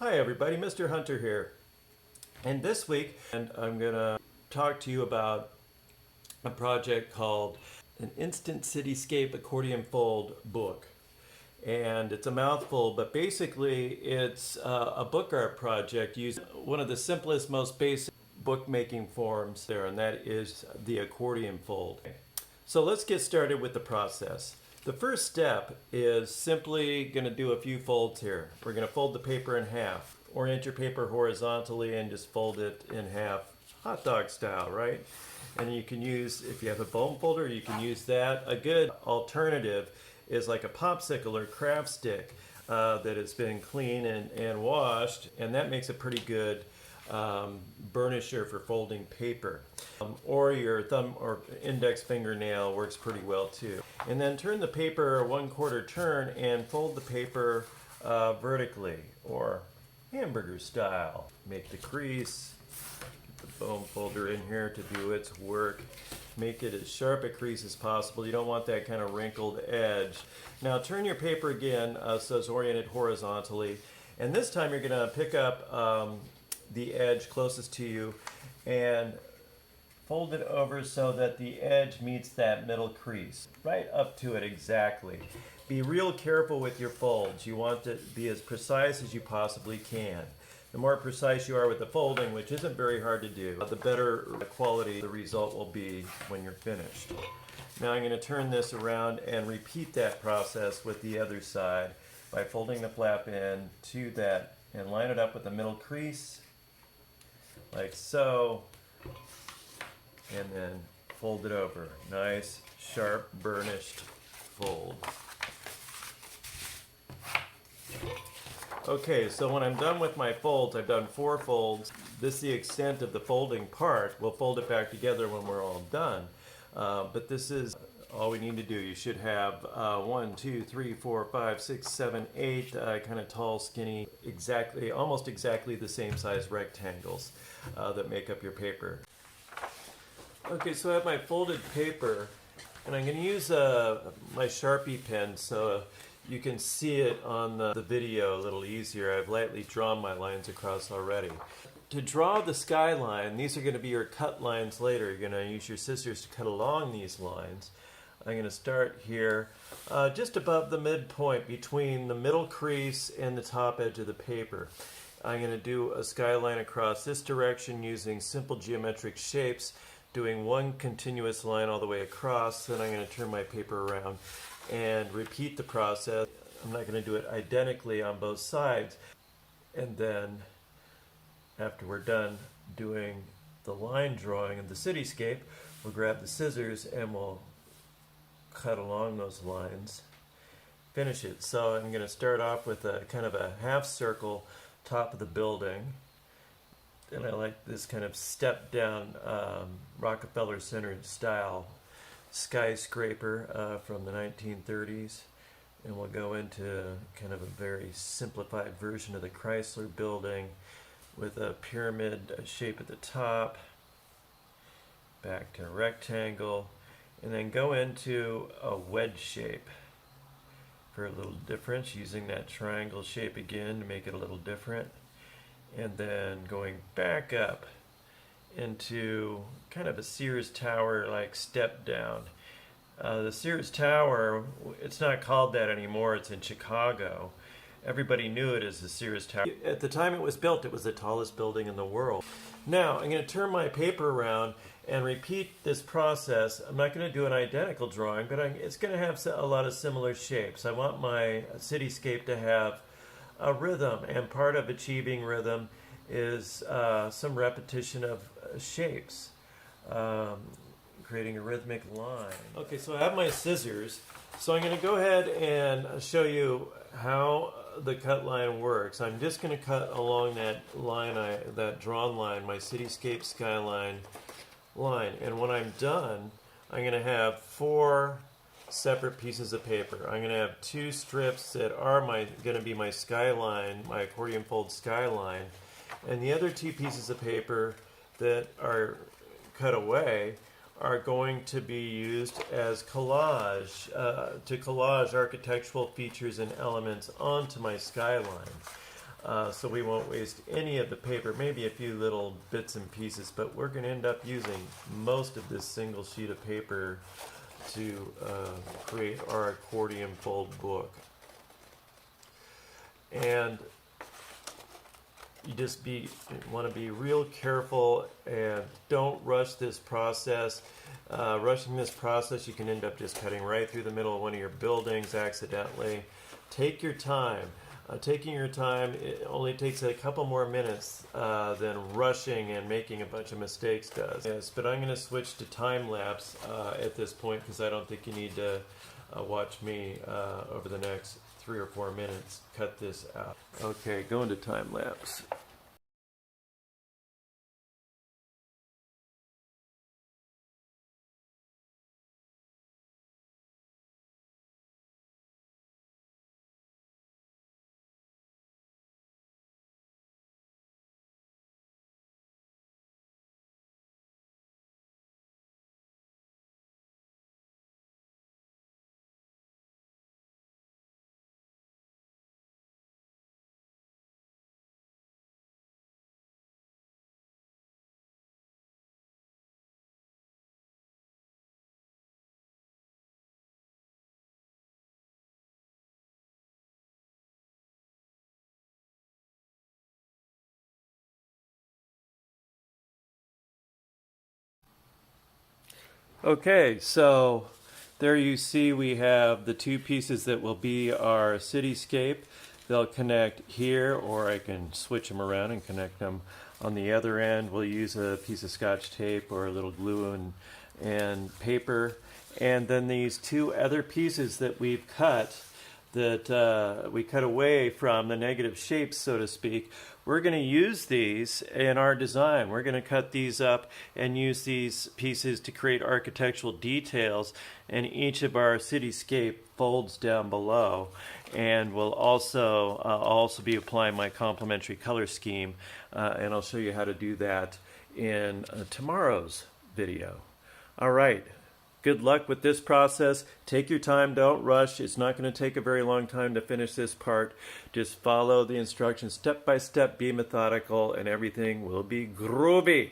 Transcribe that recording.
Hi everybody, Mr. Hunter here. And this week I'm going to talk to you about a project called an Instant Cityscape Accordion Fold book. And it's a mouthful, but basically it's a book art project using one of the simplest, most basic bookmaking forms there, and that is the accordion fold. So let's get started with the process. The first step is simply going to do a few folds here. We're going to fold the paper in half. Orient your paper horizontally and just fold it in half, hot dog style, right? And you can use, if you have a foam folder, you can use that. A good alternative is like a popsicle or craft stick that has been cleaned and washed, and that makes a pretty good burnisher for folding paper. Or your thumb or index fingernail works pretty well too. And then turn the paper 1/4 turn and fold the paper vertically or hamburger style. Make the crease, get the foam folder in here to do its work. Make it as sharp a crease as possible. You don't want that kind of wrinkled edge. Now turn your paper again so it's oriented horizontally. And this time you're going to pick up the edge closest to you and fold it over so that the edge meets that middle crease, right up to it exactly. Be real careful with your folds. You want to be as precise as you possibly can. The more precise you are with the folding, which isn't very hard to do, the better quality the result will be when you're finished. Now I'm going to turn this around and repeat that process with the other side by folding the flap in to that and line it up with the middle crease, like so, and then fold it over. Nice, sharp, burnished fold. Okay, so when I'm done with my folds, I've done 4 folds. This is the extent of the folding part. We'll fold it back together when we're all done. But this is all we need to do. You should have 1, 2, 3, 4, 5, 6, 7, 8 kind of tall, skinny, almost exactly the same size rectangles that make up your paper. Okay, so I have my folded paper, and I'm going to use my Sharpie pen so you can see it on the video a little easier. I've lightly drawn my lines across already. To draw the skyline, these are going to be your cut lines later. You're going to use your scissors to cut along these lines. I'm going to start here just above the midpoint between the middle crease and the top edge of the paper. I'm going to do a skyline across this direction using simple geometric shapes, doing one continuous line all the way across. Then I'm going to turn my paper around and repeat the process. I'm not going to do it identically on both sides. And then after we're done doing the line drawing of the cityscape, we'll grab the scissors and we'll cut along those lines, finish it. So I'm going to start off with a kind of a half circle top of the building. And I like this kind of step down Rockefeller Center style skyscraper from the 1930s. And we'll go into kind of a very simplified version of the Chrysler building with a pyramid shape at the top, back to a rectangle, and then go into a wedge shape for a little difference, using that triangle shape again to make it a little different. And then going back up into kind of a Sears Tower like step down. The Sears Tower, it's not called that anymore, it's in Chicago. Everybody knew it as the Sears Tower. At the time it was built, it was the tallest building in the world. Now I'm going to turn my paper around and repeat this process. I'm not going to do an identical drawing, but it's going to have a lot of similar shapes. I want my cityscape to have a rhythm, and part of achieving rhythm is some repetition of shapes, creating a rhythmic line. Okay, so I have my scissors, so I'm going to go ahead and show you how the cut line works. I'm just going to cut along that line, that drawn line, my cityscape skyline line, and when I'm done, I'm going to have 4 separate pieces of paper. I'm going to have 2 strips that are going to be my skyline, my accordion fold skyline, and the other 2 pieces of paper that are cut away are going to be used as collage, to collage architectural features and elements onto my skyline. so we won't waste any of the paper, maybe a few little bits and pieces, but we're going to end up using most of this single sheet of paper to create our accordion fold book. And you want to be real careful and don't rush this process. Rushing this process, you can end up just cutting right through the middle of one of your buildings accidentally. Take your time. Taking your time, it only takes a couple more minutes than rushing and making a bunch of mistakes does. Yes, but I'm going to switch to time lapse at this point because I don't think you need to watch me over the next 3 or 4 minutes cut this out. Okay, going to time lapse. Okay, so there you see we have the two pieces that will be our cityscape. They'll connect here, or I can switch them around and connect them on the other end. We'll use a piece of Scotch tape or a little glue and paper. And then these two other pieces that we've cut, that we cut away from the negative shapes, so to speak, we're going to use these in our design. We're going to cut these up and use these pieces to create architectural details, and each of our cityscape folds down below. And we'll also be applying my complementary color scheme, and I'll show you how to do that in tomorrow's video. All right. Good luck with this process. Take your time, don't rush. It's not going to take a very long time to finish this part. Just follow the instructions step by step, be methodical, and everything will be groovy.